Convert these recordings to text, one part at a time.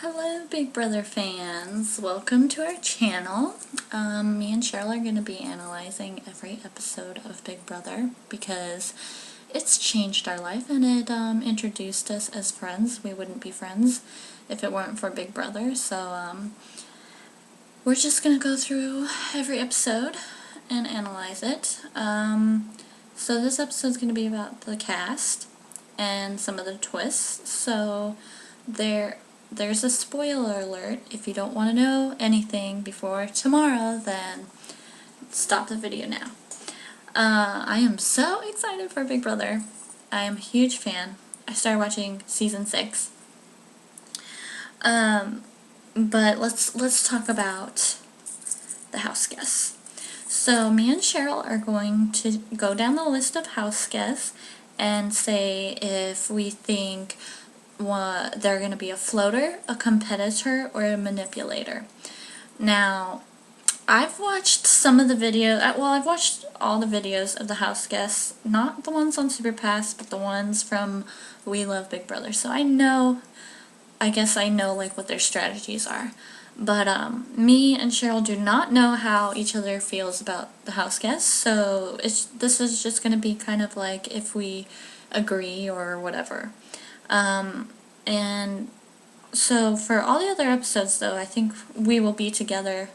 Hello Big Brother fans, welcome to our channel. Me and Cheryl are going to be analyzing every episode of Big Brother because it's changed our life and it introduced us as friends. We wouldn't be friends if it weren't for Big Brother, so we're just going to go through every episode and analyze it. So this episode's going to be about the cast and some of the twists, so there's a spoiler alert. If you don't want to know anything before tomorrow, then stop the video now. I am so excited for Big Brother. I am a huge fan. I started watching season 6. But let's talk about the house guests. So me and Cheryl are going to go down the list of house guests and say if we think they're going to be a floater, a competitor, or a manipulator. Now, I've watched some of the videos, I've watched all the videos of the house guests, not the ones on Super Pass, but the ones from We Love Big Brother, so I guess I know like what their strategies are. But me and Cheryl do not know how each other feels about the house guests, so this is just going to be kind of like if we agree or whatever. And so for all the other episodes, though, I think we will be together,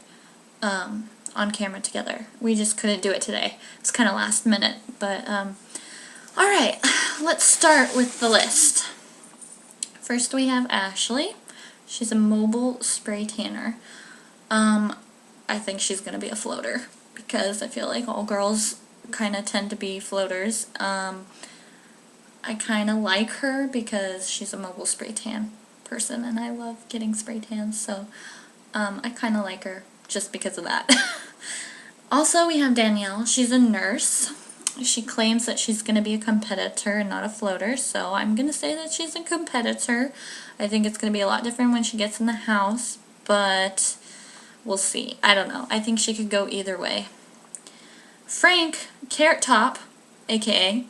on camera together. We just couldn't do it today. It's kind of last minute, but, alright, let's start with the list. First we have Ashley. She's a mobile spray tanner. I think she's gonna be a floater, because I feel like all girls kind of tend to be floaters. I kind of like her because she's a mobile spray tan person and I love getting spray tans, so I kind of like her just because of that. Also, we have Danielle. She's a nurse. She claims that she's going to be a competitor and not a floater, so I'm going to say that she's a competitor. I think it's going to be a lot different when she gets in the house, but we'll see. I don't know. I think she could go either way. Frank, Carrot Top, aka,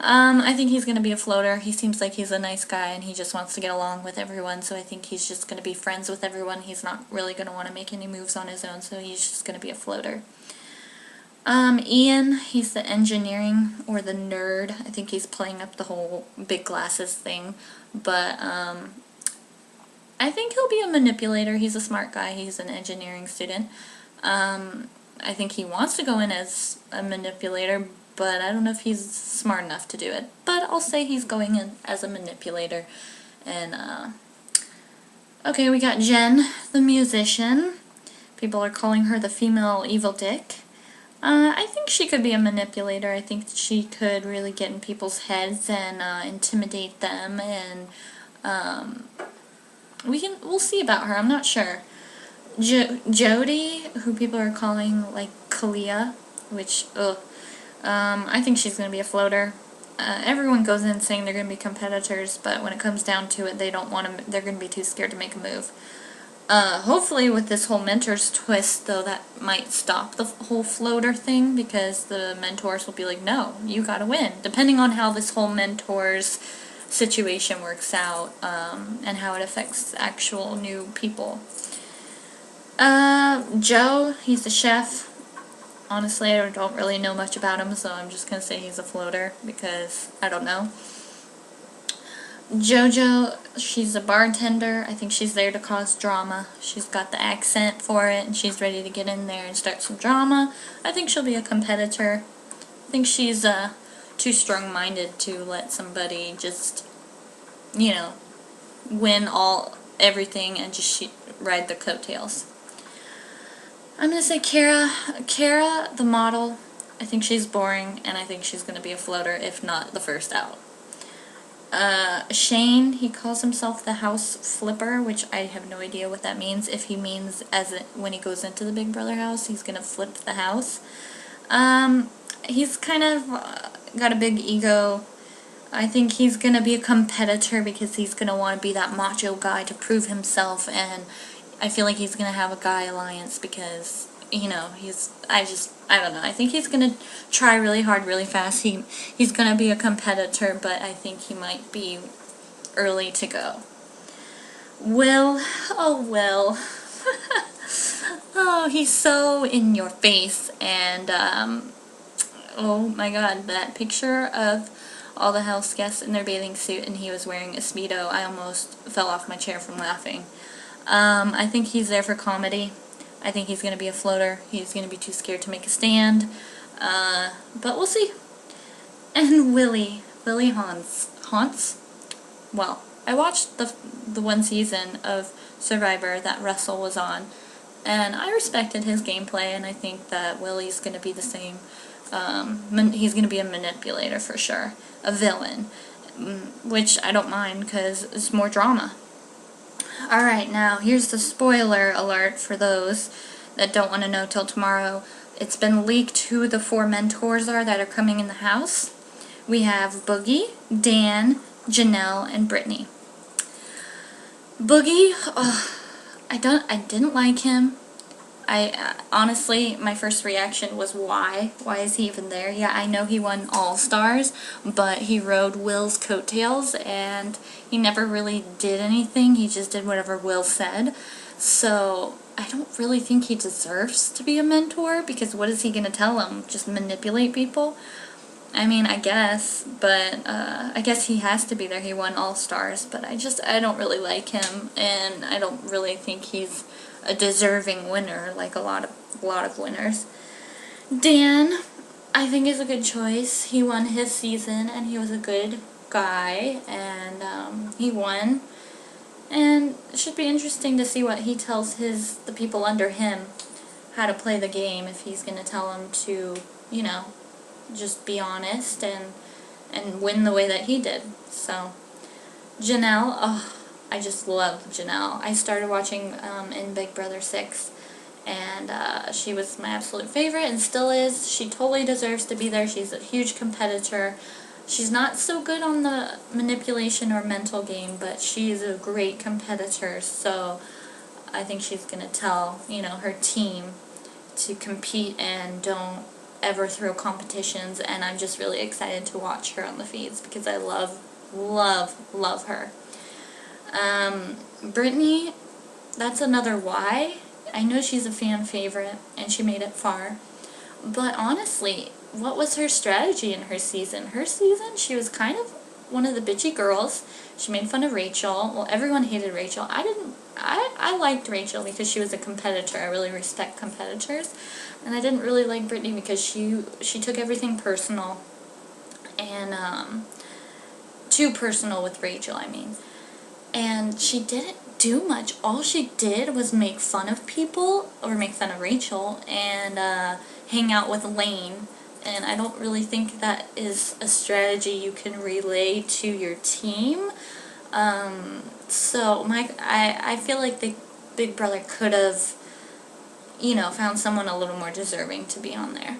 I think he's going to be a floater. He seems like he's a nice guy and he just wants to get along with everyone, so I think he's just going to be friends with everyone. He's not really going to want to make any moves on his own, so he's just going to be a floater. Ian, he's the engineering or the nerd. I think he's playing up the whole big glasses thing, but I think he'll be a manipulator. He's a smart guy. He's an engineering student. I think he wants to go in as a manipulator, but I don't know if he's smart enough to do it. But I'll say he's going in as a manipulator. And, okay, we got Jen, the musician. People are calling her the female evil dick. I think she could be a manipulator. I think she could really get in people's heads and intimidate them, and we'll see about her. I'm not sure. Jody, who people are calling like Kalia, which I think she's going to be a floater. Everyone goes in saying they're going to be competitors, but when it comes down to it, they don't want to. They're going to be too scared to make a move. Hopefully with this whole mentors twist, though, that might stop the whole floater thing, because the mentors will be like, no, you gotta win, depending on how this whole mentors situation works out, and how it affects actual new people. Joe, he's a chef. Honestly, I don't really know much about him, so I'm just gonna say he's a floater, because I don't know. Jojo, she's a bartender. I think she's there to cause drama. She's got the accent for it, and she's ready to get in there and start some drama. I think she'll be a competitor. I think she's too strong-minded to let somebody just, you know, win everything and just ride their coattails. I'm going to say Kara, the model. I think she's boring, and I think she's going to be a floater, if not the first out. Shane, he calls himself the house flipper, which I have no idea what that means. If he means when he goes into the Big Brother house, he's gonna flip the house. He's kind of got a big ego. I think he's gonna be a competitor because he's gonna want to be that macho guy to prove himself, and I feel like he's gonna have a guy alliance because, you know, I don't know. I think he's going to try really hard, really fast. He's going to be a competitor, but I think he might be early to go. Will, oh Will. Oh, he's so in your face, and oh my god, that picture of all the house guests in their bathing suit and he was wearing a Speedo, I almost fell off my chair from laughing. I think he's there for comedy. I think he's going to be a floater. He's going to be too scared to make a stand. But we'll see. And Willie Haunts? Well, I watched the one season of Survivor that Russell was on, and I respected his gameplay, and I think that Willie's going to be the same. He's going to be a manipulator for sure. A villain. Which I don't mind, because it's more drama. Alright, now here's the spoiler alert for those that don't want to know till tomorrow. It's been leaked who the 4 mentors are that are coming in the house. We have Boogie, Dan, Janelle, and Brittany. Boogie, I didn't like him. Honestly, my first reaction was why? Why is he even there? Yeah, I know he won All-Stars, but he rode Will's coattails, and he never really did anything. He just did whatever Will said. So, I don't really think he deserves to be a mentor, because what is he going to tell him? Just manipulate people? I mean, I guess, but I guess he has to be there. He won All-Stars, but I don't really like him, and I don't really think he's a deserving winner like a lot of winners. Dan, I think, is a good choice. He won his season, and he was a good guy, and he won. And it should be interesting to see what he tells the people under him how to play the game, if he's going to tell them to, you know, just be honest and win the way that he did. So, Janelle, oh, I just love Janelle. I started watching in Big Brother 6, and she was my absolute favorite and still is. She totally deserves to be there. She's a huge competitor. She's not so good on the manipulation or mental game, but she's a great competitor, so I think she's going to tell, you know, her team to compete and don't ever throw competitions, and I'm just really excited to watch her on the feeds because I love her. Brittany, that's another why. I know she's a fan favorite, and she made it far. But honestly, what was her strategy in her season? Her season, she was kind of one of the bitchy girls. She made fun of Rachel. Well, everyone hated Rachel. I liked Rachel because she was a competitor. I really respect competitors. And I didn't really like Brittany because she took everything personal. And, too personal with Rachel, I mean. And she didn't do much. All she did was make fun of people, or make fun of Rachel, and hang out with Lane. And I don't really think that is a strategy you can relay to your team. So I feel like the Big Brother could have, you know, found someone a little more deserving to be on there.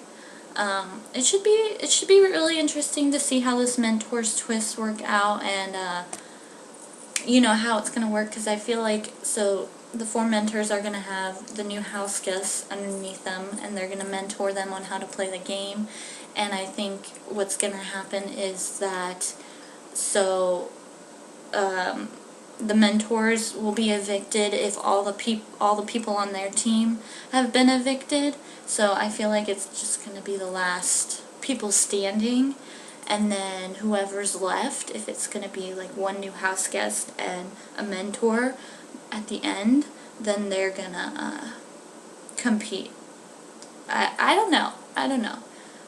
It should be really interesting to see how this mentors twist work out, and you know, how it's going to work, because I feel like, so the 4 mentors are going to have the new house guests underneath them, and they're going to mentor them on how to play the game. And I think what's going to happen is that, so the mentors will be evicted if all the people on their team have been evicted. So I feel like it's just going to be the last people standing, and then whoever's left, if it's going to be like one new house guest and a mentor at the end, then they're going to compete. I don't know.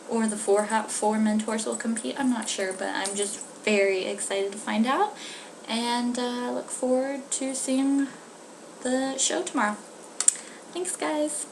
Or the four mentors will compete. I'm not sure, but I'm just very excited to find out. And I look forward to seeing the show tomorrow. Thanks, guys.